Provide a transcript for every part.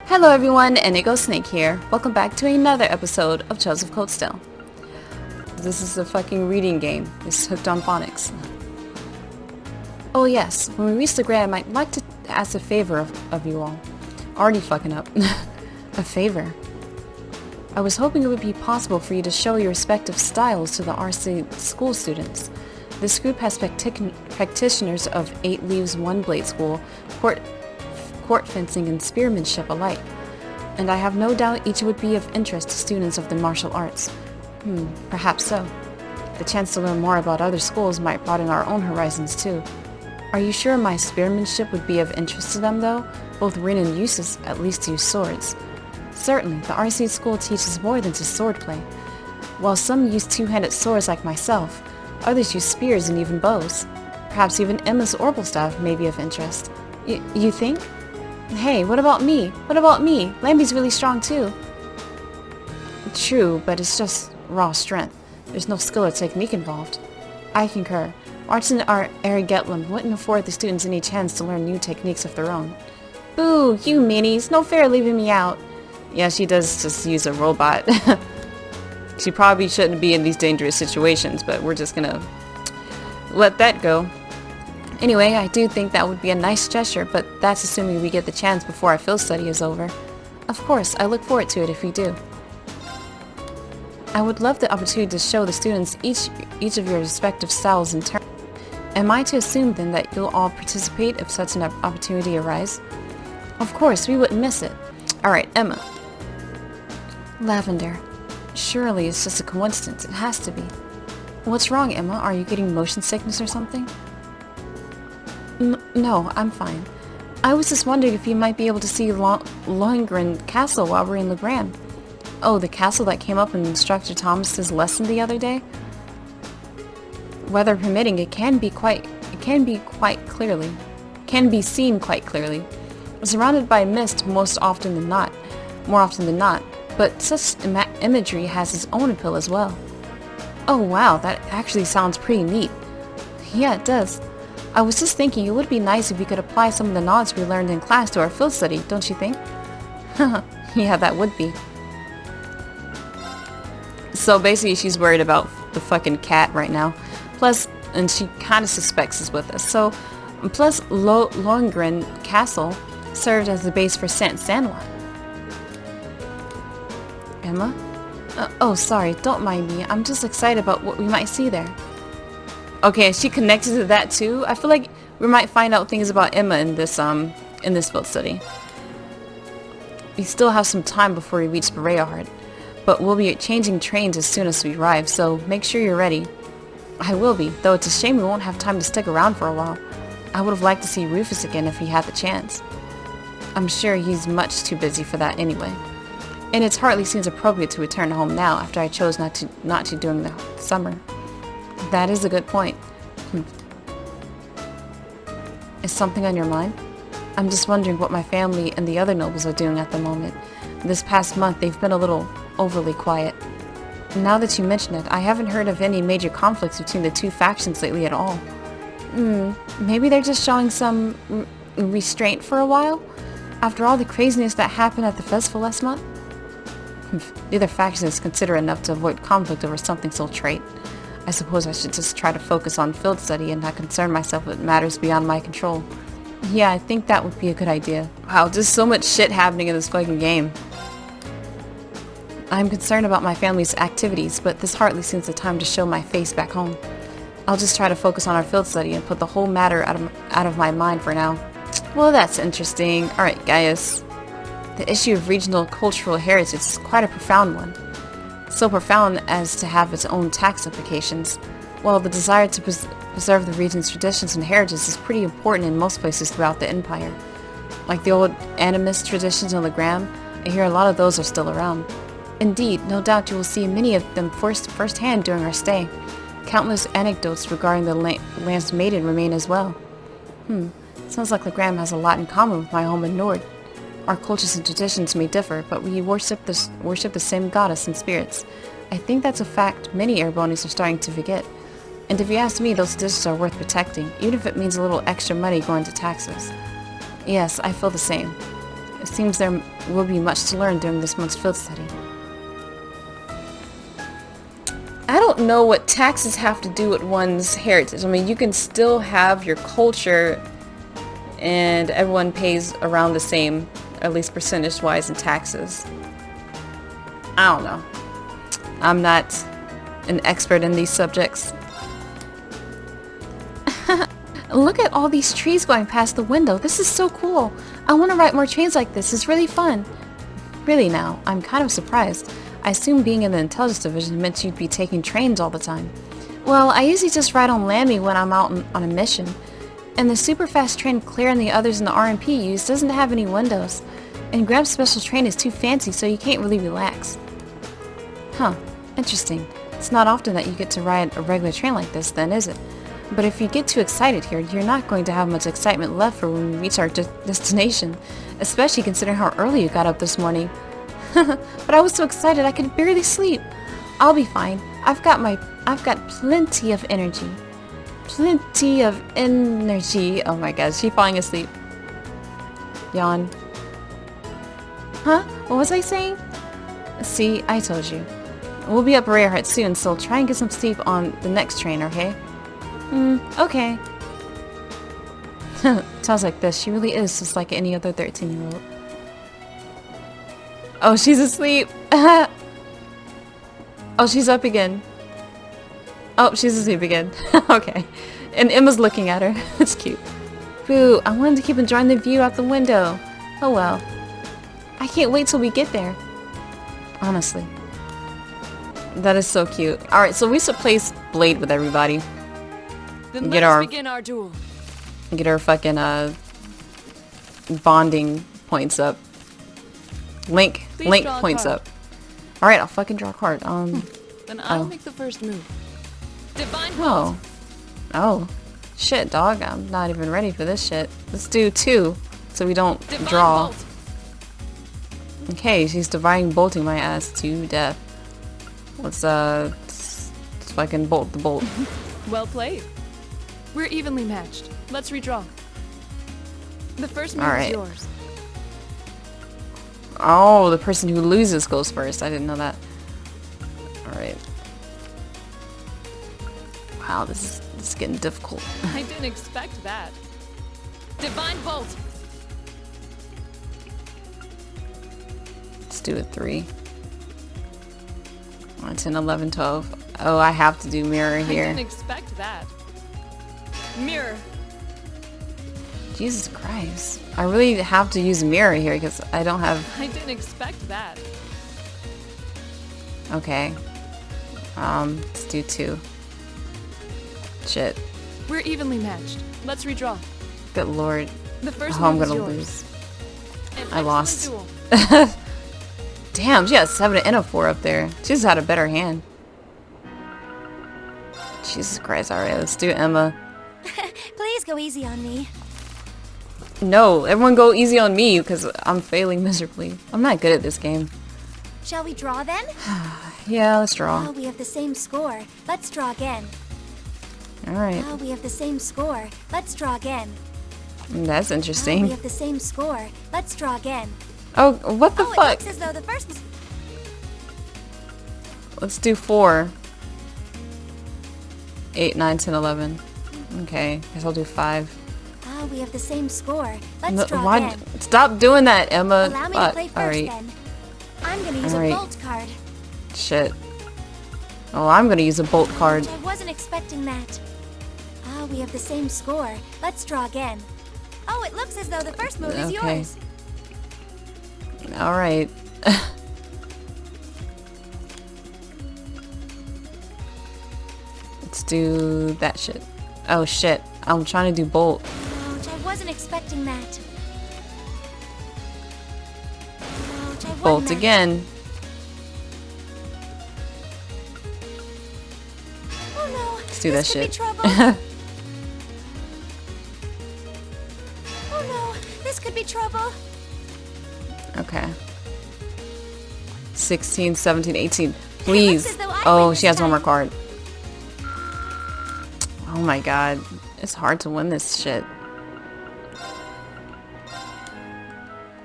Hello everyone, Inigo Snake here. Welcome back to another episode of Joseph Codestell. This is a fucking reading game. It's hooked on phonics. Oh yes, when we reach Legram, I'd like to ask a favor of you all. Already fucking up. A favor. I was hoping it would be possible for you to show your respective styles to the RC school students. This group has practitioners of 8 Leaves, 1 Blade School, court fencing and spearmanship alike, and I have no doubt each would be of interest to students of the martial arts. Perhaps so. The chance to learn more about other schools might broaden our own horizons too. Are you sure my spearmanship would be of interest to them though? Both Rin and Eustace at least use swords. Certainly, the RC school teaches more than just swordplay. While some use two-handed swords like myself, others use spears and even bows. Perhaps even Emma's orbital staff may be of interest. You think? Hey, what about me? What about me? Lambie's really strong too. True, but it's just raw strength. There's no skill or technique involved. I concur. Martin or Arigetlam wouldn't afford the students any chance to learn new techniques of their own. Boo, you meanies. No fair leaving me out. Yeah, she does just use a robot. She probably shouldn't be in these dangerous situations, but we're just gonna let that go. Anyway, I do think that would be a nice gesture, but that's assuming we get the chance before our field study is over. Of course, I look forward to it if we do. I would love the opportunity to show the students each of your respective styles in turn. Am I to assume then that you'll all participate if such an opportunity arises? Of course, we wouldn't miss it. Alright, Emma. Lavender. Surely it's just a coincidence. It has to be. What's wrong, Emma? Are you getting motion sickness or something? No, I'm fine. I was just wondering if you might be able to see Legram Castle while we're in Legram. Oh, the castle that came up in Instructor Thomas's lesson the other day? Weather permitting, it can be seen quite clearly. Surrounded by mist more often than not, but such imagery has its own appeal as well. Oh wow, that actually sounds pretty neat. Yeah, it does. I was just thinking it would be nice if we could apply some of the knowledge we learned in class to our field study, don't you think? Yeah, that would be. So basically she's worried about the fucking cat right now. Plus, and she kind of suspects is with us. So, plus Legram Castle served as the base for Saint Sandlot. Emma? Oh, sorry, don't mind me. I'm just excited about what we might see there. Okay, is she connected to that too? I feel like we might find out things about Emma in this field study. We still have some time before we reach Bereahard, but we'll be changing trains as soon as we arrive, so make sure you're ready. I will be, though it's a shame we won't have time to stick around for a while. I would have liked to see Rufus again if he had the chance. I'm sure he's much too busy for that anyway. And it hardly seems appropriate to return home now after I chose not to during the summer. That is a good point. Is something on your mind? I'm just wondering what my family and the other nobles are doing at the moment. This past month they've been a little overly quiet. Now that you mention it, I haven't heard of any major conflicts between the two factions lately at all. Maybe they're just showing some restraint for a while? After all the craziness that happened at the festival last month? Neither faction is considerate enough to avoid conflict over something so trite. I suppose I should just try to focus on field study and not concern myself with matters beyond my control. Yeah, I think that would be a good idea. Wow, just so much shit happening in this fucking game. I'm concerned about my family's activities, but this hardly seems the time to show my face back home. I'll just try to focus on our field study and put the whole matter out of my mind for now. Well, that's interesting. Alright, Gaius. The issue of regional cultural heritage is quite a profound one. So profound as to have its own tax implications. While the desire to preserve the region's traditions and heritage is pretty important in most places throughout the Empire. Like the old animist traditions in Legram, I hear a lot of those are still around. Indeed, no doubt you will see many of them firsthand during our stay. Countless anecdotes regarding the land's maiden remain as well. Sounds like Legram has a lot in common with my home in Nord. Our cultures and traditions may differ, but we worship the same goddess and spirits. I think that's a fact many Airbonis are starting to forget. And if you ask me, those traditions are worth protecting, even if it means a little extra money going to taxes. Yes, I feel the same. It seems there will be much to learn during this month's field study. I don't know what taxes have to do with one's heritage. I mean, you can still have your culture and everyone pays around the same, at least percentage-wise, in taxes. I don't know. I'm not an expert in these subjects. Look at all these trees going past the window. This is so cool. I want to ride more trains like this. It's really fun. Really now, I'm kind of surprised. I assumed being in the intelligence division meant you'd be taking trains all the time. Well, I usually just ride on Lambie when I'm out on a mission. And the super fast train Claire and the others in the RMP use doesn't have any windows. And Gram's special train is too fancy, so you can't really relax. Huh, interesting. It's not often that you get to ride a regular train like this then, is it? But if you get too excited here, you're not going to have much excitement left for when we reach our destination, especially considering how early you got up this morning. But I was so excited I could barely sleep. I'll be fine. I've got plenty of energy. Plenty of energy. Oh my god, is she falling asleep? Yawn. Huh? What was I saying? See, I told you. We'll be up Rare Hut soon, so try and get some sleep on the next train, okay? Okay. Sounds like this. She really is just like any other 13-year-old. Oh, she's asleep. Oh, she's up again. Oh, she's asleep again. Okay. And Emma's looking at her. It's cute. Boo, I wanted to keep enjoying the view out the window. Oh well. I can't wait till we get there. Honestly. That is so cute. Alright, so we should place Blade with everybody. Then let's begin our duel. Get our fucking bonding points up. Link points up. Alright, I'll fucking draw a card. Then I'll make the first move. Divine Bolt. Oh. Shit, dog. I'm not even ready for this shit. Let's do 2 so we don't Divine draw. Bolt. Okay, she's divine bolting my ass to death. Let's fucking bolt the bolt. Well played. We're evenly matched. Let's redraw. The first move is yours. Oh, the person who loses goes first. I didn't know that. Alright. Wow, this is getting difficult. I didn't expect that. Divine Bolt. Let's do a 3. 1, 10, 11, 12. Oh, I have to do mirror here. I didn't expect that. Mirror. Jesus Christ. I really have to use mirror here because I don't have... I didn't expect that. Okay. Let's do 2. Shit. We're evenly matched. Let's redraw. Good lord. The first I'm move gonna is yours. lose. I lost. Damn, she has 7 and a 4 up there. She's had a better hand. Jesus Christ. Alright, let's do Emma. Please go easy on me. No, everyone go easy on me because I'm failing miserably. I'm not good at this game. Shall we draw then? Yeah, let's draw. Oh, we have the same score. Let's draw again. Alright. Oh, we have the same score. Let's draw again. That's Oh, interesting. we have the same score. Let's draw again. Oh, what the It fuck? looks as though the first... Let's do 4. 8, 9, 10, 11. Okay, guess I'll do 5. Oh, we have the same score. Let's draw Why? again. Stop doing that, Emma. Allow me to play first Alright. then. I'm gonna use Alright. a bolt card. Shit. Oh, I'm gonna use a bolt card. I wasn't expecting that. Oh, we have the same score. Let's draw again. Oh, it looks as though the first move is Okay. yours. Alright. Let's do that shit. Oh shit. I'm trying to do bolt. Ouch, I wasn't expecting that. Ouch, I won Bolt that. again. Oh no. Let's do that This could be shit. trouble. Oh no, this could be trouble. Okay. 16, 17, 18. Please. as though I Oh, win she this has one more time. card. Oh my god. It's hard to win this shit.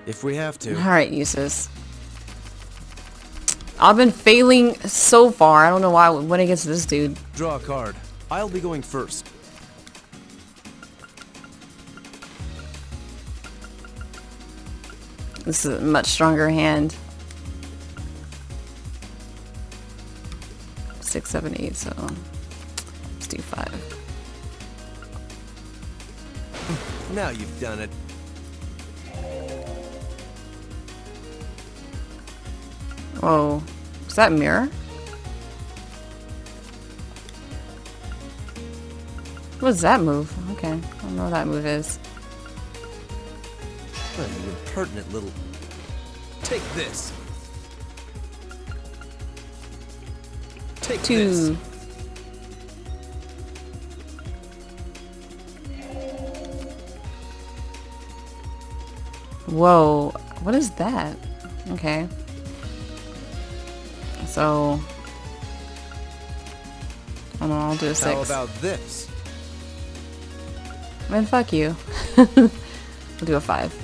If we have to. Alright, uses. I've been failing so far. I don't know why I went against this dude. Draw a card. I'll be going first. This is a much stronger hand. 6, 7, 8, so let's do 5. Now you've done it. Whoa. Is that mirror? What's that move? Okay. I don't know what that move is. Oh, you impertinent little... Take this. Take 2. this. Whoa. What is that? Okay. So... I don't know, I'll do a 6. How about this? Man, fuck you. I'll do a 5.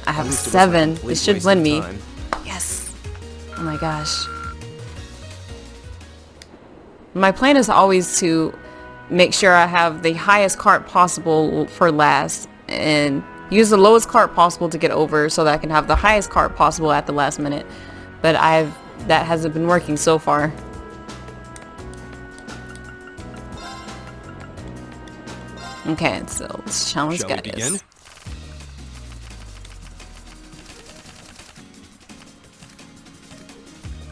I have a 7. This should blend me. Yes. Oh my gosh. My plan is always to make sure I have the highest card possible for last and use the lowest card possible to get over so that I can have the highest card possible at the last minute. But that hasn't been working so far. Okay, so let's challenge Shall we guys. begin?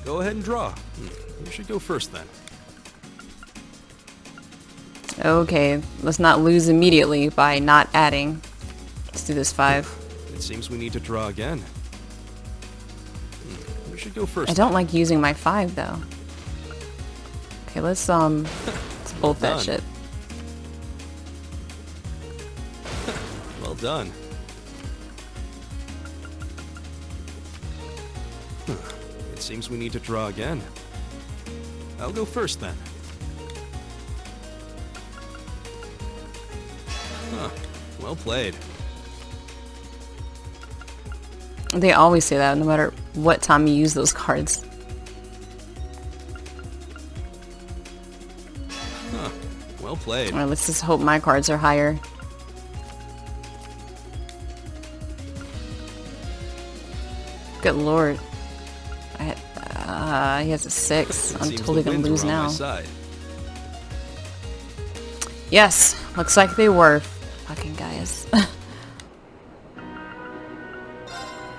Go ahead and draw. You should go first then. Okay, let's not lose immediately by not adding. Let's do this 5. It seems we need to draw again. You should go first. I don't like using my 5 though. Okay, let's bolt that done. shit. Well done. It seems we need to draw again. I'll go first then. Well played. They always say that no matter what time you use those cards. Well played. Alright, let's just hope my cards are higher. Good lord. He has a 6. I'm Seems totally the gonna winds lose were on my now. side. Yes, looks like they were. Fucking guys.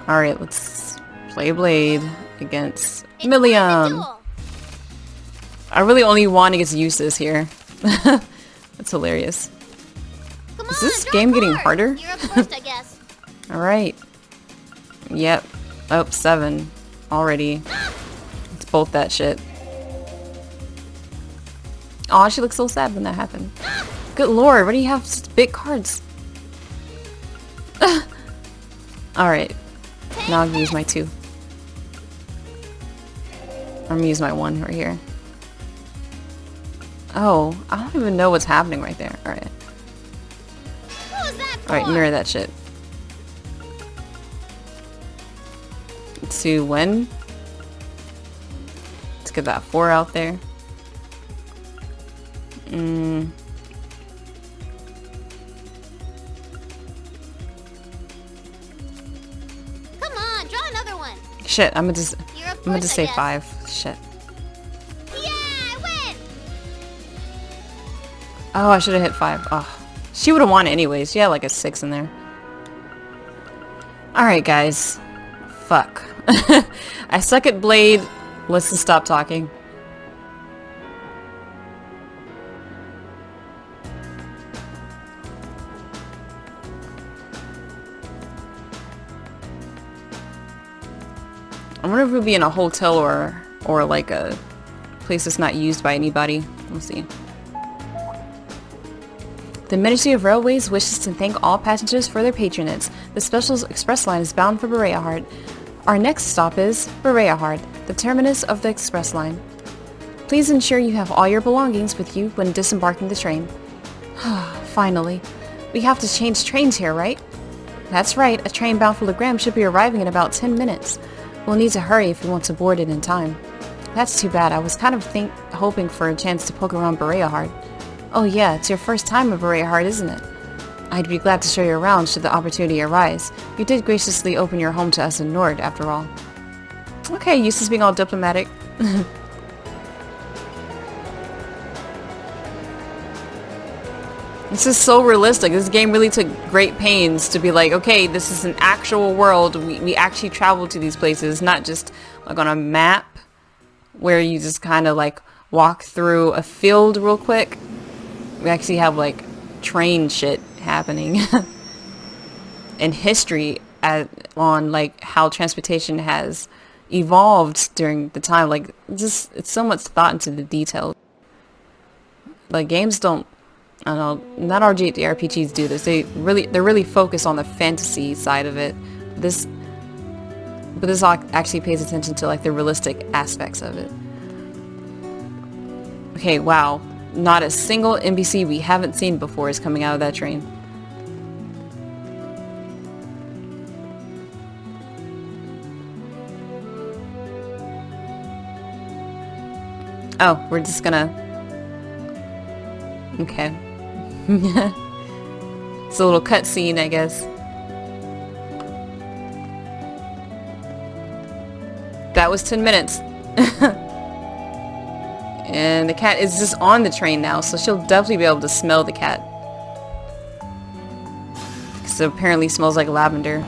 Alright, let's play Blade against Milliam. I really only want to get to use this here. That's hilarious. Come Is on, this draw game getting card. harder? You're up first, I guess. Alright. Yep. Oh, 7. Already. Let's bolt that shit. Aw, she looks so sad when that happened. Good lord, why do you have such big cards? Alright. Now I'm gonna use my 2. I'm gonna use my 1 right here. Oh, I don't even know what's happening right there. Alright. What was that for? Alright, mirror that shit. To win. Let's get that 4 out there. Come on, draw another one. Shit, I'm You're up gonna first, just I say guess. 5. Shit. Yeah, I win. Oh, I should have hit 5. Oh. She would have won anyways. She had like a 6 in there. Alright, guys. Fuck. I suck at Blade. Let's just stop talking. I wonder if we'll be in a hotel or like a place that's not used by anybody. We'll see. The Ministry of Railways wishes to thank all passengers for their patronage. The Special Express line is bound for Berea-Hart. Our next stop is Berea-Hart, the terminus of the express line. Please ensure you have all your belongings with you when disembarking the train. Finally. We have to change trains here, right? That's right, a train bound for Legram should be arriving in about 10 minutes. We'll need to hurry if we want to board it in time. That's too bad. I was kind of hoping for a chance to poke around Berea Heart. Oh yeah, it's your first time at Berea Heart, isn't it? I'd be glad to show you around should the opportunity arise. You did graciously open your home to us in Nord, after all. Okay, Eustace being all diplomatic. This is so realistic. This game really took great pains to be like, okay, this is an actual world. We actually travel to these places, not just like on a map where you just kind of like walk through a field real quick. We actually have like train shit happening and history on like how transportation has evolved during the time. Like just it's so much thought into the details. Like games don't, I don't know, not all JRPGs do this. They're really focused on the fantasy side of it. But this actually pays attention to like the realistic aspects of it. Okay, wow. Not a single NPC we haven't seen before is coming out of that train. Oh, we're just gonna... Okay. It's a little cutscene, I guess. That was 10 minutes. And the cat is just on the train now, so she'll definitely be able to smell the cat. So apparently smells like lavender.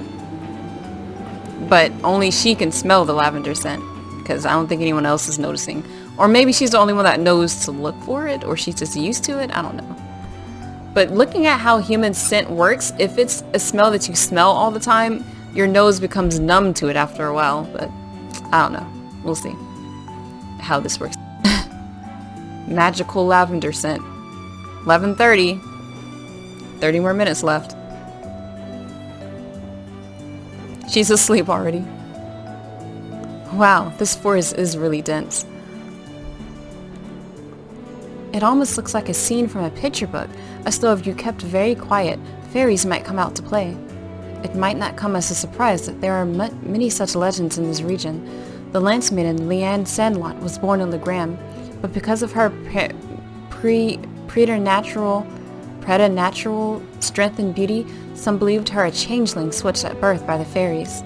But only she can smell the lavender scent, because I don't think anyone else is noticing. Or maybe she's the only one that knows to look for it, or she's just used to it, I don't know. But looking at how human scent works, if it's a smell that you smell all the time, your nose becomes numb to it after a while. But I don't know. We'll see how this works. Magical lavender scent. 11:30. 30 more minutes left. She's asleep already. Wow, this forest is really dense. It almost looks like a scene from a picture book, as though if you kept very quiet, fairies might come out to play. It might not come as a surprise that there are many such legends in this region. The Lance Maiden, Leanne Sandlot, was born in Legram, but because of her preternatural strength and beauty, some believed her a changeling switched at birth by the fairies.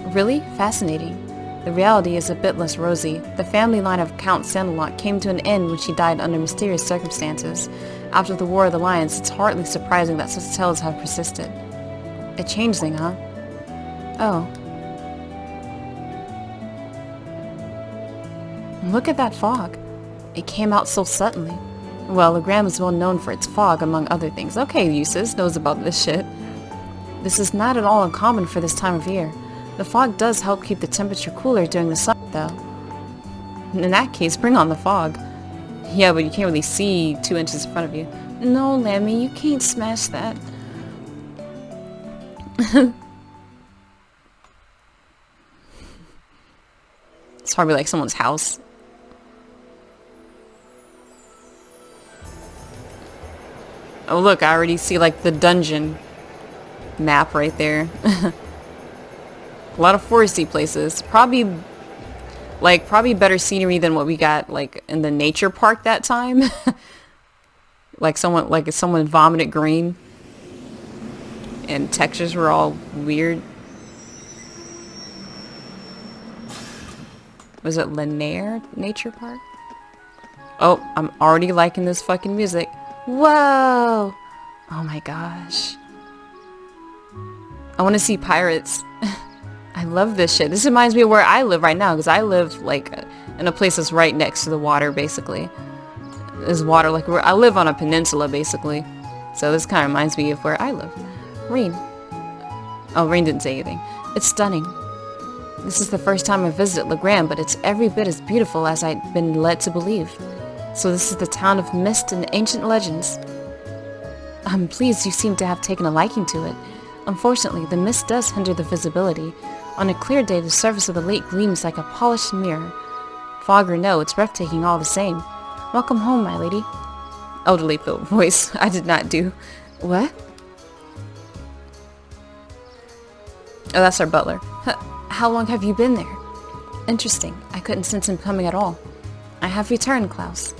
Really? Fascinating. The reality is a bit less rosy. The family line of Count Sandlot came to an end when she died under mysterious circumstances. After the War of the Lions, it's hardly surprising that such tales have persisted. A changeling, huh? Oh. Look at that fog. It came out so suddenly. Well, Legram is well known for its fog, among other things. Okay, Eustace knows about this shit. This is not at all uncommon for this time of year. The fog does help keep the temperature cooler during the summer, though. In that case, bring on the fog. Yeah, but you can't really see 2 inches in front of you. No, Lammy, you can't smash that. It's probably like someone's house. Oh look, I already see like the dungeon map right there. A lot of foresty places. Probably better scenery than what we got like in the nature park that time. Like someone vomited green. And textures were all weird. Was it Lanier Nature Park? Oh, I'm already liking this fucking music. Whoa! Oh my gosh. I want to see pirates. I love this shit. This reminds me of where I live right now, because I live like in a place that's right next to the water, basically. There's water, like I live on a peninsula, basically. So this kind of reminds me of where I live. Rain. Oh, Rain didn't say anything. It's stunning. This is the first time I visited Legram, but it's every bit as beautiful as I'd been led to believe. So this is the town of mist and ancient legends. I'm pleased you seem to have taken a liking to it. Unfortunately, the mist does hinder the visibility. On a clear day, the surface of the lake gleams like a polished mirror. Fog or no, it's breathtaking all the same. Welcome home, my lady. Elderly voice. I did not do. What? Oh, that's our butler. How long have you been there? Interesting. I couldn't sense him coming at all. I have returned, Klaus.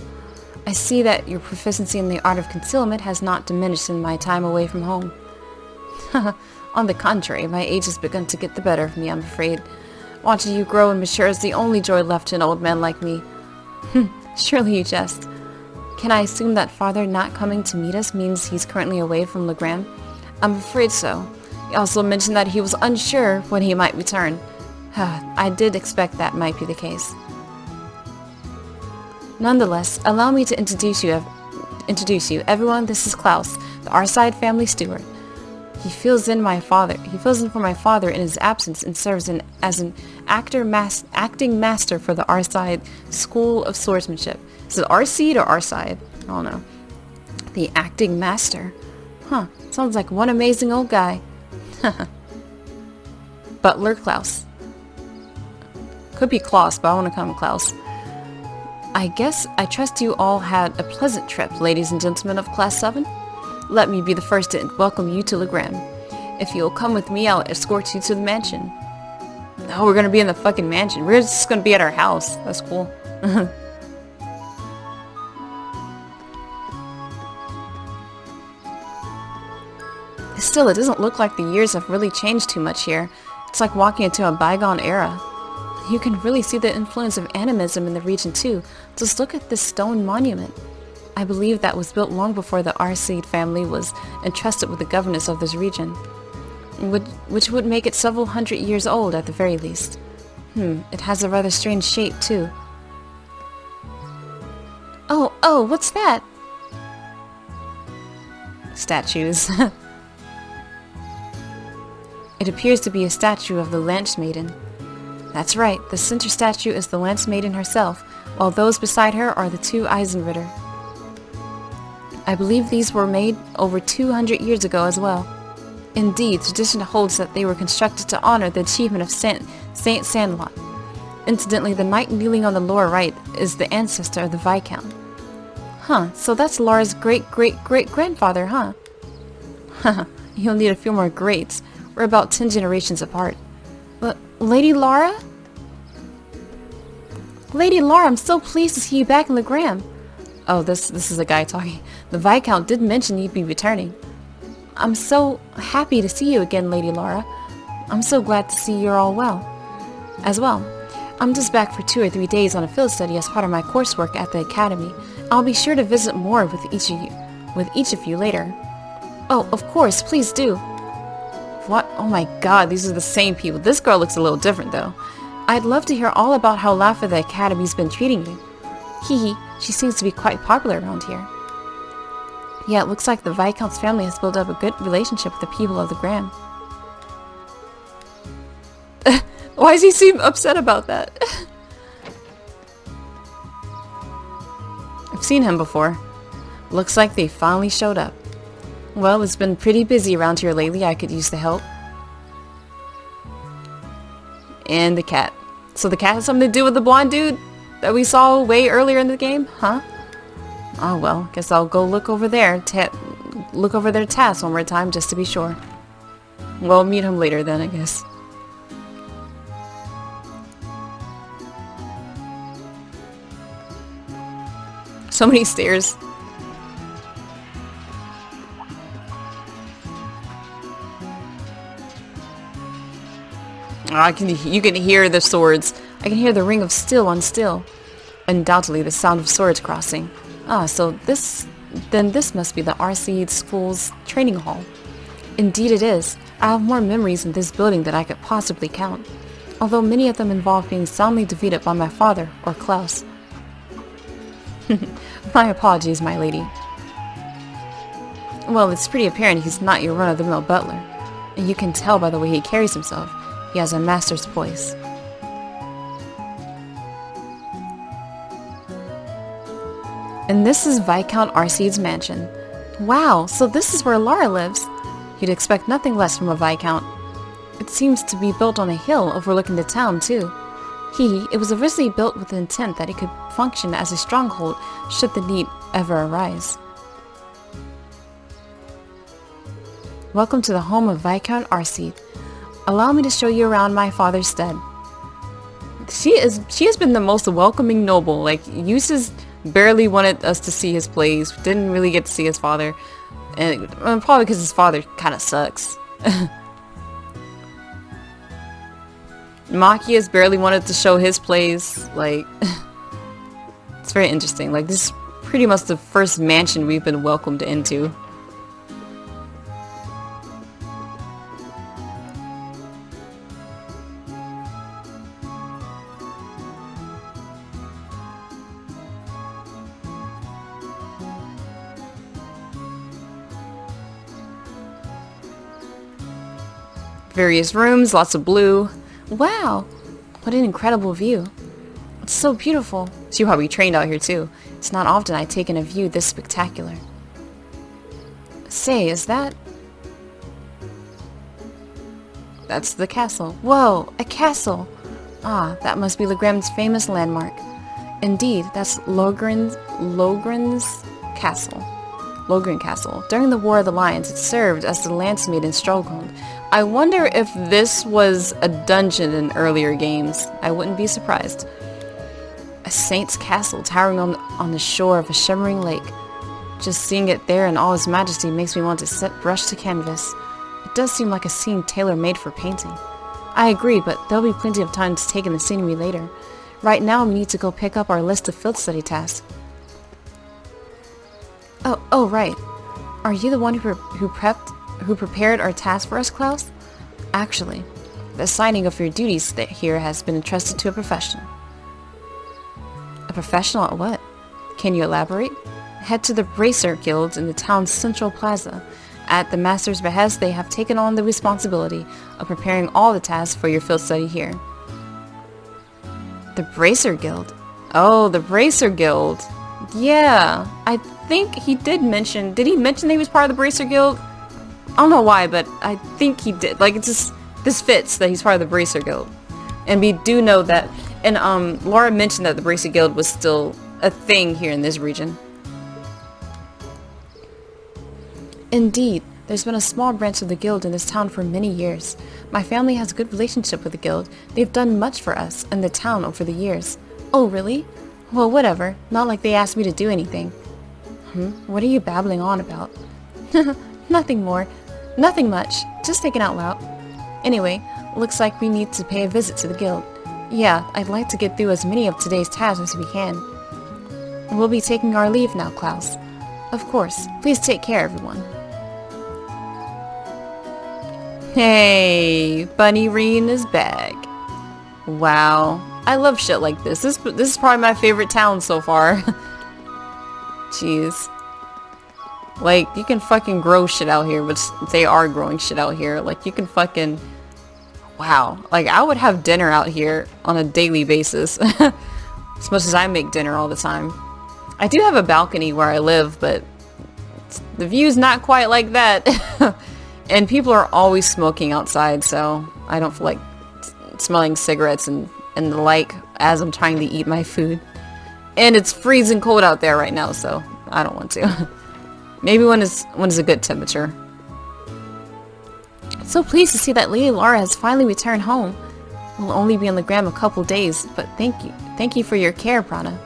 I see that your proficiency in the art of concealment has not diminished in my time away from home. On the contrary, my age has begun to get the better of me, I'm afraid. Watching you grow and mature is the only joy left to an old man like me. Surely you jest. Can I assume that father not coming to meet us means he's currently away from Legram? I'm afraid so. He also mentioned that he was unsure when he might return. I did expect that might be the case. Nonetheless, allow me to introduce you. Everyone, this is Klaus, the Arside family steward. He fills in for my father in his absence and serves as an acting master for the Arside School of Swordsmanship. Is it Arseed or Arside? I don't know. The acting master. Sounds like one amazing old guy. Butler Klaus. Could be Klaus, but I want to call him Klaus. I guess I trust you all had a pleasant trip, ladies and gentlemen of Class 7. Let me be the first to welcome you to Legram. If you'll come with me, I'll escort you to the mansion. Oh, we're gonna be in the fucking mansion. We're just gonna be at our house. That's cool. Still, it doesn't look like the years have really changed too much here. It's like walking into a bygone era. You can really see the influence of animism in the region too. Just look at this stone monument. I believe that was built long before the Arseed family was entrusted with the governance of this region, which would make it several hundred years old at the very least. It has a rather strange shape too. Oh, what's that? Statues. It appears to be a statue of the Lance Maiden. That's right, the center statue is the Lance Maiden herself, while those beside her are the two Eisenritter. I believe these were made over 200 years ago as well. Indeed, tradition holds that they were constructed to honor the achievement of Saint Sandlot. Incidentally, the knight kneeling on the lower right is the ancestor of the Viscount. So that's Laura's great-great-great-grandfather, huh? You'll need a few more greats. We're about 10 generations apart. But, Lady Laura? Lady Laura, I'm so pleased to see you back in Legram. Oh, this is a guy talking. The Viscount did mention you'd be returning. I'm so happy to see you again, Lady Laura. I'm so glad to see you're all well. As well. I'm just back for 2 or 3 days on a field study as part of my coursework at the academy. I'll be sure to visit more with each of you later. Oh, of course, please do. What? Oh my god, these are the same people. This girl looks a little different though. I'd love to hear all about how Lafa the Academy's been treating you. Hee, she seems to be quite popular around here. Yeah, it looks like the Viscount's family has built up a good relationship with the people of the Gram. Why does he seem upset about that? I've seen him before. Looks like they finally showed up. Well, it's been pretty busy around here lately. I could use the help. And the cat. So the cat has something to do with the blonde dude that we saw way earlier in the game? Huh? Oh well, guess I'll go look over there. Look over their tasks one more time just to be sure. We'll meet him later then, I guess. So many stairs. You can hear the swords. I can hear the ring of steel on steel. Undoubtedly the sound of swords crossing. So this must be the Arseed School's training hall. Indeed it is. I have more memories in this building than I could possibly count. Although many of them involve being soundly defeated by my father, or Klaus. My apologies, my lady. Well, it's pretty apparent he's not your run-of-the-mill butler. And you can tell by the way he carries himself. He has a master's voice. And this is Viscount Arseed's mansion. Wow, so this is where Lara lives. You'd expect nothing less from a Viscount. It seems to be built on a hill overlooking the town, too. It was originally built with the intent that it could function as a stronghold should the need ever arise. Welcome to the home of Viscount Arseed. Allow me to show you around my father's stead. She has been the most welcoming noble. Like, Eustace barely wanted us to see his plays. Didn't really get to see his father. And probably because his father kind of sucks. Machias barely wanted to show his plays. Like, it's very interesting. Like, this is pretty much the first mansion we've been welcomed into. Various rooms, lots of blue. Wow, what an incredible view. It's so beautiful. So you probably trained out here too. It's not often I take in a view this spectacular. Say, is that... That's the castle. Whoa, a castle! Ah, that must be Legram's famous landmark. Indeed, that's Logren's castle. Logren Castle. During the War of the Lions, it served as the lance-maiden stronghold. I wonder if this was a dungeon in earlier games. I wouldn't be surprised. A saint's castle towering on the shore of a shimmering lake. Just seeing it there in all its majesty makes me want to set brush to canvas. It does seem like a scene tailor-made for painting. I agree, but there'll be plenty of time to take in the scenery later. Right now we need to go pick up our list of field study tasks. Oh, right. Are you the one who prepared our task for us, Klaus? Actually, the assigning of your duties here has been entrusted to a professional. A professional at what? Can you elaborate? Head to the Bracer Guild in the town's central plaza. At the master's behest, they have taken on the responsibility of preparing all the tasks for your field study here. The Bracer Guild? Oh, the Bracer Guild. Yeah, I think he did mention... Did he mention that he was part of the Bracer Guild? I don't know why, but I think he did. Like, it's just... This fits that he's part of the Bracer Guild. And we do know that... And, Laura mentioned that the Bracer Guild was still a thing here in this region. Indeed, there's been a small branch of the guild in this town for many years. My family has a good relationship with the guild. They've done much for us and the town over the years. Oh, really? Well, whatever. Not like they asked me to do anything. What are you babbling on about? Nothing more. Nothing much. Just thinking out loud. Anyway, looks like we need to pay a visit to the guild. Yeah, I'd like to get through as many of today's tasks as we can. We'll be taking our leave now, Klaus. Of course. Please take care, everyone. Hey, Bunny Reen is back. Wow. I love shit like this. This is probably my favorite town so far. Jeez. Like, you can fucking grow shit out here, which they are growing shit out here. Like, you can fucking... Wow. Like, I would have dinner out here on a daily basis. As much as I make dinner all the time. I do have a balcony where I live, but the view's not quite like that. And people are always smoking outside, so I don't feel like smelling cigarettes and the like as I'm trying to eat my food. And it's freezing cold out there right now, so I don't want to. Maybe when it's a good temperature. So pleased to see that Lady Laura has finally returned home. We'll only be on Legram a couple days, but thank you for your care, Prana.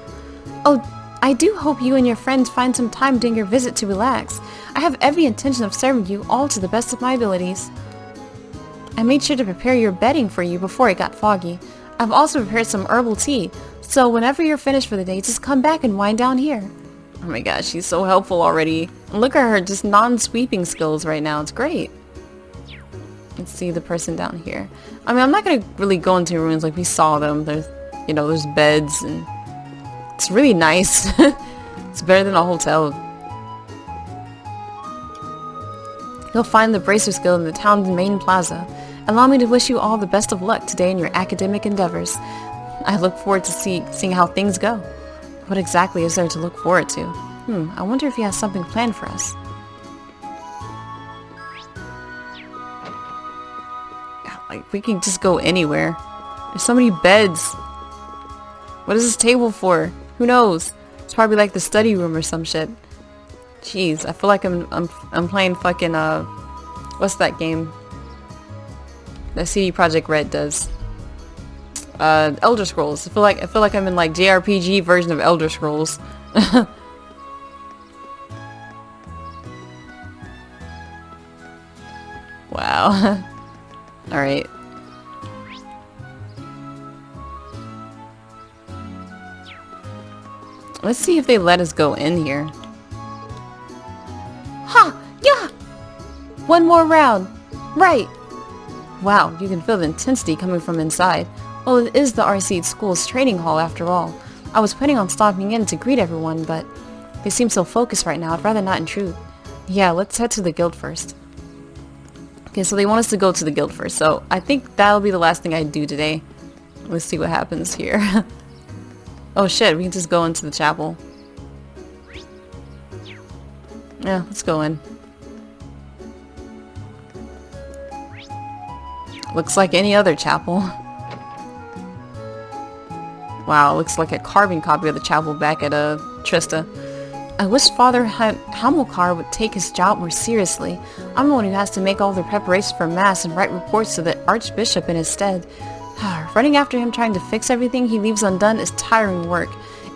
Oh, I do hope you and your friends find some time during your visit to relax. I have every intention of serving you all to the best of my abilities. I made sure to prepare your bedding for you before it got foggy. I've also prepared some herbal tea, so whenever you're finished for the day, just come back and wind down here. Oh my gosh, she's so helpful already. Look at her just non-sweeping skills right now. It's great. Let's see the person down here. I mean, I'm not gonna really go into rooms like we saw them. There's, you know, there's beds and it's really nice. It's better than a hotel. You'll find the Bracers Guild in the town's main plaza. Allow me to wish you all the best of luck today in your academic endeavors. I look forward to seeing how things go. What exactly is there to look forward to? I wonder if he has something planned for us. Like, we can just go anywhere. There's so many beds. What is this table for? Who knows? It's probably like the study room or some shit. Jeez, I feel like I'm playing fucking what's that game? that CD Projekt Red does. Elder Scrolls. I feel like I'm in like JRPG version of Elder Scrolls. Wow. Alright. Let's see if they let us go in here. Ha! Yeah! One more round! Right! Wow, you can feel the intensity coming from inside. Well, it is the RC school's training hall after all. I was planning on stopping in to greet everyone, but they seem so focused right now, I'd rather not intrude. Yeah, let's head to the guild first. Okay, so they want us to go to the guild first, so I think that'll be the last thing I do today. Let's see what happens here. Oh shit, we can just go into the chapel. Yeah, let's go in. Looks like any other chapel. Wow, looks like a carbon copy of the chapel back at Trista. I wish Father Hamilcar would take his job more seriously. I'm the one who has to make all the preparations for Mass and write reports to the Archbishop in his stead. Running after him trying to fix everything he leaves undone is tiring work,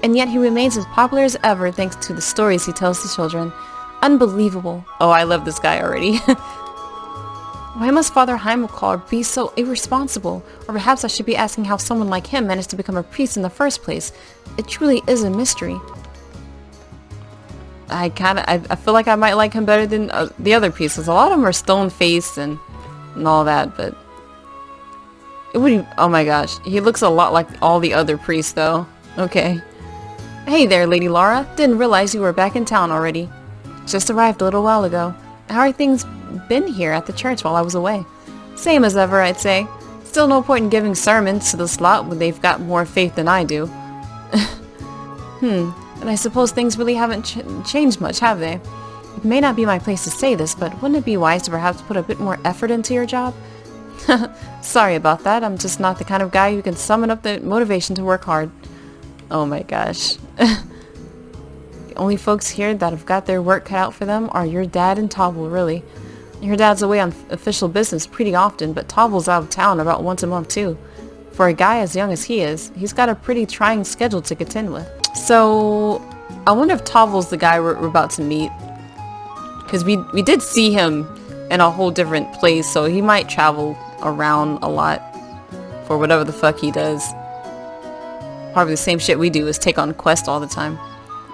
and yet he remains as popular as ever thanks to the stories he tells to children. Unbelievable. Oh, I love this guy already. Why must Father Hamilcar be so irresponsible? Or perhaps I should be asking how someone like him managed to become a priest in the first place. It truly is a mystery. I feel like I might like him better than the other priests. A lot of them are stone-faced and all that, but... oh my gosh, he looks a lot like all the other priests though. Okay. Hey there, Lady Laura. Didn't realize you were back in town already. Just arrived a little while ago. How are things been here at the church while I was away? Same as ever, I'd say. Still no point in giving sermons to this lot when they've got more faith than I do. And I suppose things really haven't changed much, have they? It may not be my place to say this, but wouldn't it be wise to perhaps put a bit more effort into your job? Sorry about that, I'm just not the kind of guy who can summon up the motivation to work hard. Oh my gosh. The only folks here that have got their work cut out for them are your dad and Tobble, really. Your dad's away on official business pretty often, but Tobble's out of town about once a month too. For a guy as young as he is, he's got a pretty trying schedule to contend with. So, I wonder if Tobble's the guy we're about to meet. Because we did see him in a whole different place, so he might travel around a lot for whatever the fuck he does. Probably the same shit we do, is take on quests all the time.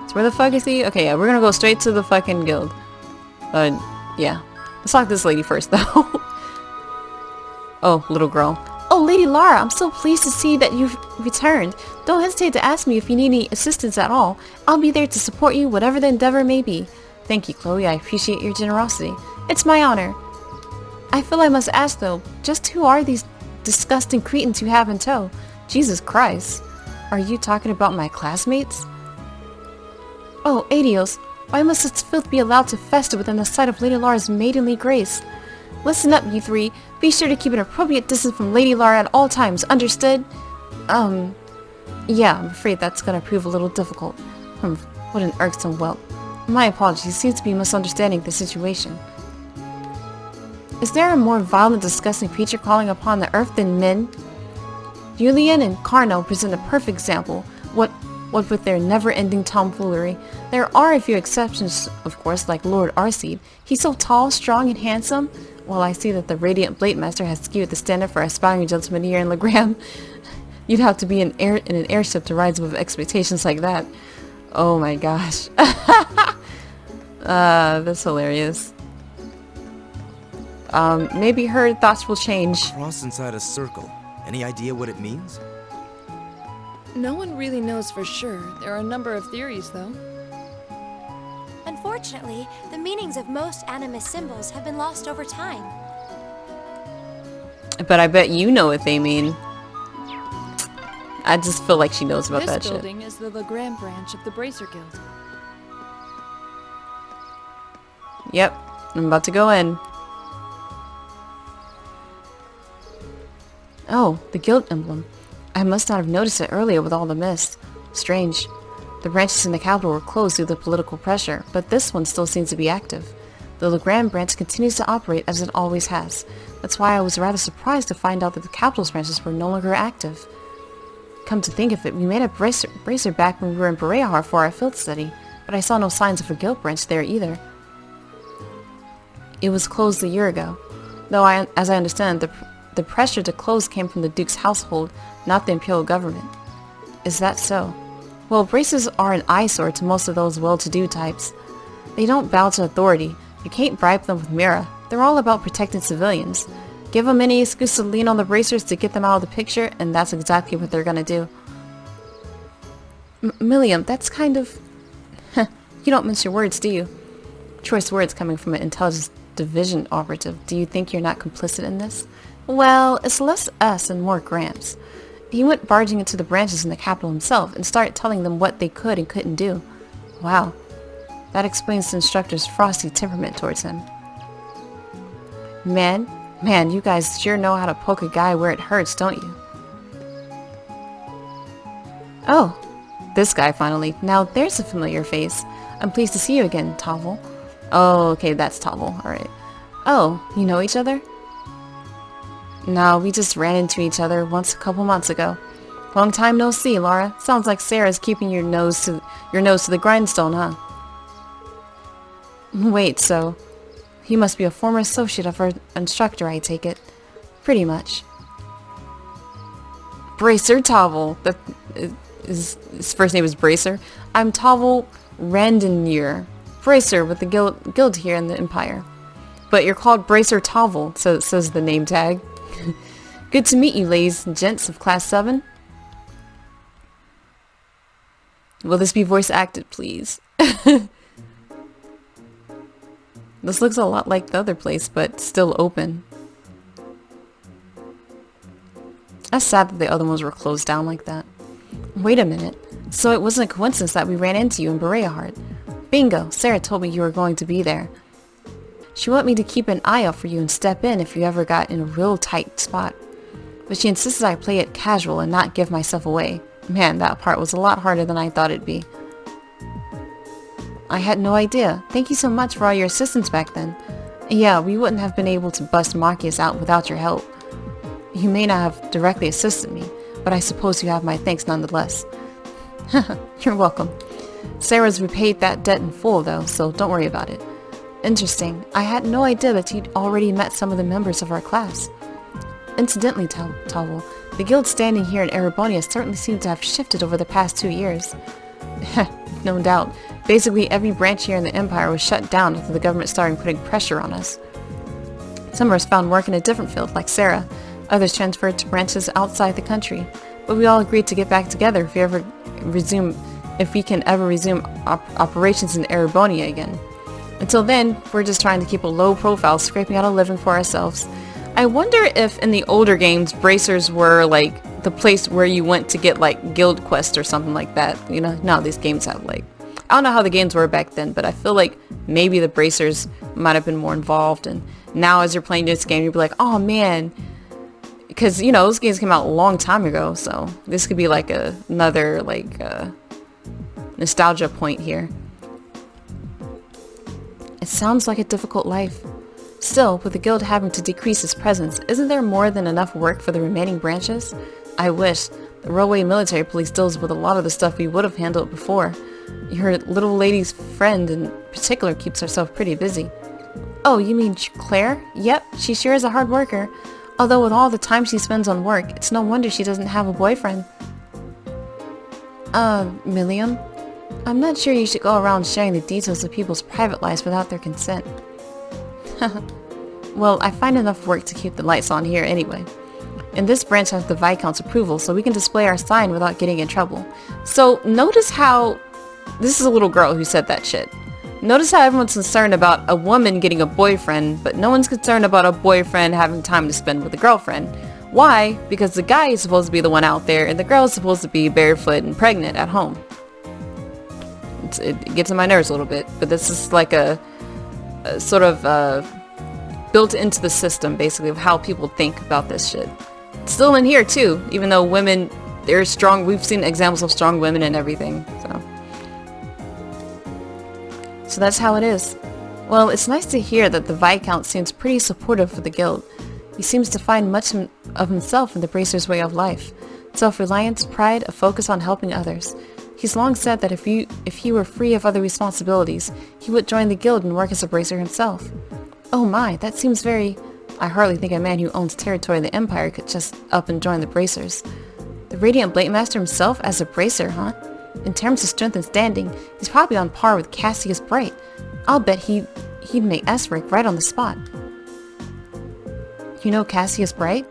So where the fuck is he? Okay, yeah, we're gonna go straight to the fucking guild. Yeah. Let's talk to this lady first, though. Oh, little girl. Oh, Lady Lara, I'm so pleased to see that you've returned. Don't hesitate to ask me if you need any assistance at all. I'll be there to support you, whatever the endeavor may be. Thank you, Chloe. I appreciate your generosity. It's my honor. I feel I must ask, though, just who are these disgusting cretins you have in tow? Jesus Christ. Are you talking about my classmates? Oh, Adios. Why must this filth be allowed to fester within the sight of Lady Lara's maidenly grace? Listen up, you three. Be sure to keep an appropriate distance from Lady Lara at all times, understood? Yeah, I'm afraid that's gonna prove a little difficult. What an irksome whelp. My apologies, seems to be misunderstanding the situation. Is there a more violent, disgusting creature calling upon the earth than men? Julian and Carno present a perfect example, what with their never-ending tomfoolery. There are a few exceptions, of course, like Lord Arseed. He's so tall, strong, and handsome. Well, I see that the Radiant Blade Master has skewed the standard for aspiring gentlemen here in Legram. You'd have to be in an airship to rise above expectations like that. Oh my gosh. That's hilarious. Maybe her thoughts will change. Cross inside a circle. Any idea what it means? No one really knows for sure. There are a number of theories, though. Unfortunately, the meanings of most animist symbols have been lost over time. But I bet you know what they mean. I just feel like she knows about that shit. This building is the Legram branch of the Bracer Guild. Yep, I'm about to go in. Oh, the guild emblem. I must not have noticed it earlier with all the mist. Strange. The branches in the capital were closed due to political pressure, but this one still seems to be active. The Legram branch continues to operate as it always has. That's why I was rather surprised to find out that the capital's branches were no longer active. Come to think of it, we made a bracer back when we were in Bereahar for our field study, but I saw no signs of a guild branch there either. It was closed a year ago, though as I understand, the pressure to close came from the Duke's household, not the Imperial government. Is that so? Well, bracers are an eyesore to most of those well-to-do types. They don't bow to authority. You can't bribe them with Mira. They're all about protecting civilians. Give them any excuse to lean on the bracers to get them out of the picture, and that's exactly what they're gonna do. Milliam, that's kind of... You don't mince your words, do you? Choice words coming from an intelligence division operative. Do you think you're not complicit in this? Well, it's less us and more Gramps. He went barging into the branches in the capital himself and started telling them what they could and couldn't do. Wow. That explains the instructor's frosty temperament towards him. Man, you guys sure know how to poke a guy where it hurts, don't you? Oh, this guy finally. Now there's a familiar face. I'm pleased to see you again, Tavel. Oh, okay, that's Tavel. Alright. Oh, you know each other? No, we just ran into each other once a couple months ago. Long time no see, Laura. Sounds like Sarah's keeping your nose to the grindstone, huh? Wait, so he must be a former associate of our instructor, I take it. Pretty much. Bracer Tavel. His first name is Bracer. I'm Tavel Randonir. Bracer with the guild here in the Empire. But you're called Bracer Tavel, so it says the name tag. Good to meet you, ladies and gents of Class 7. Will this be voice acted, please? This looks a lot like the other place, but still open. That's sad that the other ones were closed down like that. Wait a minute. So it wasn't a coincidence that we ran into you in Bereahar. Bingo! Sarah told me you were going to be there. She wanted me to keep an eye out for you and step in if you ever got in a real tight spot. But she insisted I play it casual and not give myself away. Man, that part was a lot harder than I thought it'd be. I had no idea. Thank you so much for all your assistance back then. Yeah, we wouldn't have been able to bust Machias out without your help. You may not have directly assisted me, but I suppose you have my thanks nonetheless. You're welcome. Sarah's repaid that debt in full though, so don't worry about it. Interesting. I had no idea that you'd already met some of the members of our class. Incidentally, Tavel, the guild standing here in Erebonia certainly seems to have shifted over the past 2 years. No doubt. Basically, every branch here in the Empire was shut down after the government started putting pressure on us. Some of us found work in a different field, like Sarah. Others transferred to branches outside the country. But we all agreed to get back together if we can ever resume operations in Erebonia again. Until then, we're just trying to keep a low profile, scraping out a living for ourselves. I wonder if in the older games, bracers were like the place where you went to get like guild quests or something like that. You know, now these games have like, I don't know how the games were back then, but I feel like maybe the bracers might have been more involved. And now as you're playing this game, you'll be like, oh man, because you know, those games came out a long time ago. So this could be like another like nostalgia point here. It sounds like a difficult life. Still, with the guild having to decrease its presence, isn't there more than enough work for the remaining branches? I wish. The railway military police deals with a lot of the stuff we would have handled before. Your little lady's friend in particular keeps herself pretty busy. Oh, you mean Claire? Yep, she sure is a hard worker. Although with all the time she spends on work, it's no wonder she doesn't have a boyfriend. Milliam? I'm not sure you should go around sharing the details of people's private lives without their consent. Well, I find enough work to keep the lights on here anyway. And this branch has the Viscount's approval, so we can display our sign without getting in trouble. So, notice how... This is a little girl who said that shit. Notice how everyone's concerned about a woman getting a boyfriend, but no one's concerned about a boyfriend having time to spend with a girlfriend. Why? Because the guy is supposed to be the one out there, and the girl is supposed to be barefoot and pregnant at home. It gets on my nerves a little bit, but this is like a sort of built into the system, basically, of how people think about this shit. It's still in here, too, even though women, they're strong. We've seen examples of strong women and everything, so that's how it is. Well, it's nice to hear that the Viscount seems pretty supportive of the guild. He seems to find much of himself in the Bracer's way of life. Self-reliance, pride, a focus on helping others. He's long said that if he were free of other responsibilities, he would join the guild and work as a Bracer himself. Oh my, that seems very... I hardly think a man who owns territory in the Empire could just up and join the Bracers. The Radiant Blade Master himself as a Bracer, huh? In terms of strength and standing, he's probably on par with Cassius Bright. I'll bet he'd make us rank right on the spot. You know Cassius Bright?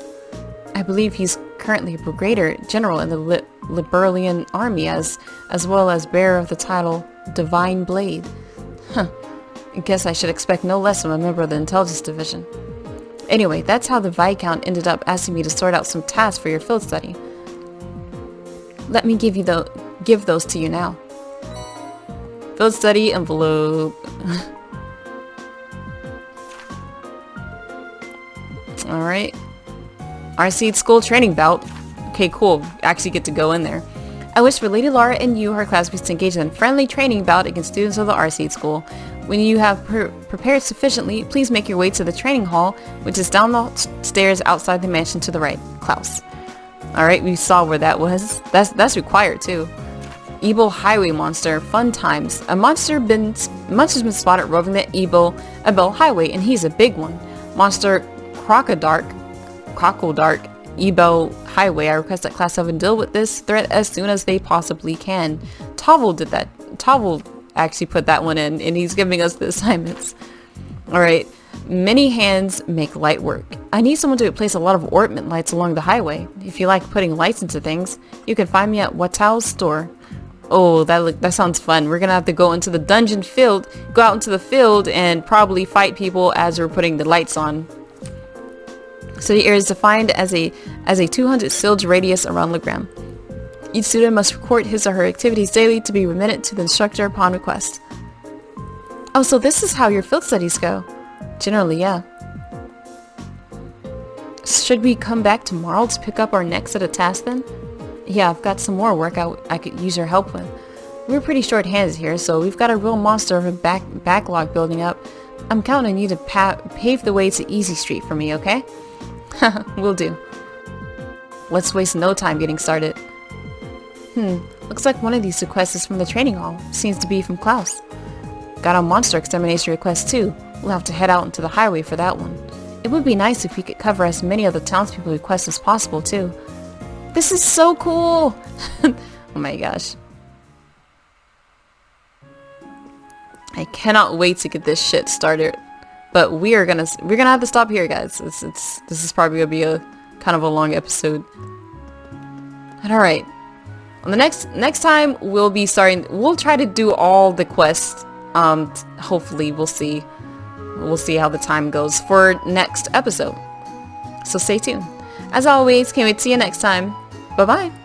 I believe he's currently a brigadier general in the Liberalian army as well as bearer of the title Divine Blade. Huh. I guess I should expect no less from a member of the Intelligence Division. Anyway, that's how the Viscount ended up asking me to sort out some tasks for your field study. Let me give those to you now. Field study envelope. Alright. RC School Training Bout. Okay, cool. Actually get to go in there. I wish for Lady Laura and you, her classmates, to engage in a friendly training bout against students of the RC School. When you have prepared sufficiently, please make your way to the training hall, which is down the stairs outside the mansion to the right. Klaus. Alright, we saw where that was. That's required too. Ebo Highway Monster. Fun times. A monster's been spotted roving the Ebo Highway, and he's a big one. Monster Crocodile Ebo Highway. I request that Class 7 deal with this threat as soon as they possibly can. Tovel did that. Tovel actually put that one in, and he's giving us the assignments. Alright. Many hands make light work. I need someone to replace a lot of ornament lights along the highway. If you like putting lights into things, you can find me at Watao's store. Oh, that sounds fun. We're gonna have to go into the dungeon field, go out into the field, and probably fight people as we're putting the lights on. City area is defined as a 200 silge radius around Legram. Each student must record his or her activities daily to be remitted to the instructor upon request. Oh, so this is how your field studies go. Generally, yeah. Should we come back tomorrow to pick up our next set of tasks then? Yeah, I've got some more work I could use your help with. We're pretty short-handed here, so we've got a real monster of a backlog building up. I'm counting on you to pave the way to Easy Street for me, okay? Will do. Let's waste no time getting started. Looks like one of these requests is from the training hall. Seems to be from Klaus. Got a monster extermination request too. We'll have to head out into the highway for that one. It would be nice if we could cover as many of the townspeople requests as possible too. This is so cool! Oh my gosh. I cannot wait to get this shit started. But we're gonna have to stop here, guys. This is probably gonna be a kind of a long episode. And alright. On the next time we'll be starting, we'll try to do all the quests. Hopefully we'll see how the time goes for next episode. So stay tuned. As always, can't wait to see you next time. Bye bye.